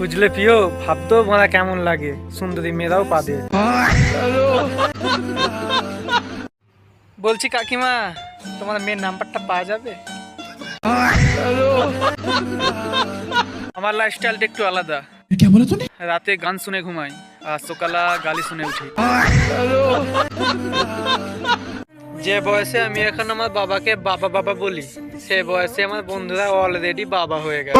বুঝলে প্রিয়, ভাবতেও মোরা কেমন লাগে, সুন্দরী মেয়েরাও পাবে। বলছি কাকিমা, তোমার মেয়ের নাম্বারটা পাওয়া যাবে? আমার লাইফস্টাইলটা একটু আলাদা। রাতে গান শুনে ঘুমাই আর সকালে গালি শুনে উঠি। যে বয়সে আমি এখন আমার বাবাকে বাবা বাবা বলি, সে বয়সে আমার বন্ধুরা অলরেডি বাবা হয়ে গেছে।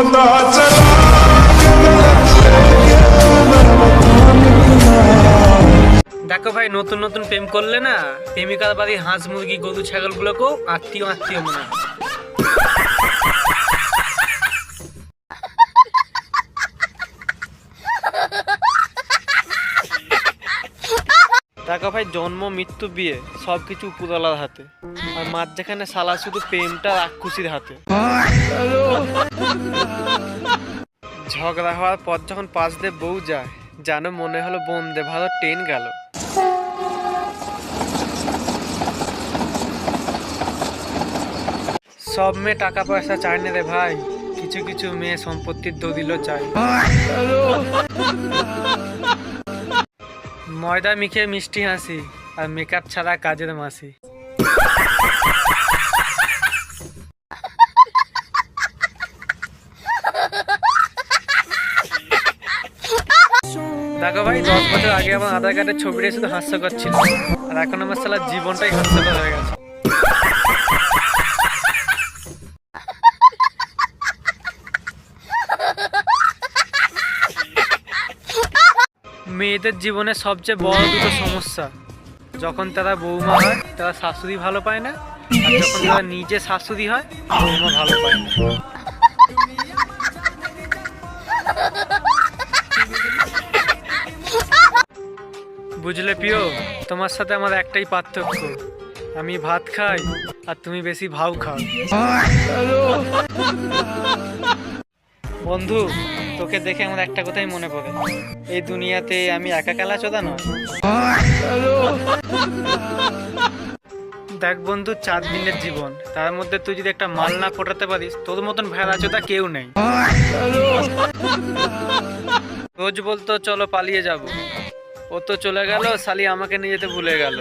দেখো ভাই, নতুন নতুন প্রেম করলে না, প্রেমিকার বাড়ি হাঁস মুরগি গরু ছাগল গুলোকেও আত্মীয় আত্মীয় মনে হয়। দেখো ভাই, জন্ম মৃত্যু বিয়ে সবকিছু উপরওয়ালার হাতে, আর মাঝখানে শালা শুধু প্রেমটা রাক্ষসীর হাতে। ঝগড়া হওয়ার পর যখন পাশ দিয়ে বউ যায়, যেন মনে হলো বন্দে ভারত ট্রেন গেল। সব মেয়ে টাকা পয়সা চায় না রে ভাই, কিছু কিছু মেয়ে সম্পত্তির দলিলও চায়। ময়দা মিখে মিষ্টি হাসি, আর মেকআপ ছাড়া কাজের মাসি। দেখো ভাই, 10 বছর আগে আমার আধার কার্ডের ছবিটা শুধু হাস্যকর ছিল, আর এখন আমার সালা জীবনটাই হাস্যকর হয়ে গেছে। মেয়েদের জীবনে সবচেয়ে বড় দুটো সমস্যা, যখন তারা বৌমা হয় তারা শাশুড়ি ভালো পায় না, আর যখন তারা নিজে শাশুড়ি হয় বৌমা ভালো পায় না। বুঝলে প্রিয়, তোমার সাথে আমার একটাই পার্থক্য, আমি ভাত খাই আর তুমি বেশি ভাও খাও। বন্ধু, তোকে দেখে আমার একটা কথাই মনে পড়ে, এই দুনিয়াতে আমি একা খেলাচোদা নয়। দেখ বন্ধু, 4 দিনের জীবন, তার মধ্যে তুই যদি একটা মাল না ফোটাতে পারিস, তোর মতন ভেড়াচোদা কেউ নেই। রোজ বলতো চলো পালিয়ে যাব, ও তো চলে গেল, শালি আমাকে নিয়ে যেতে ভুলে গেল।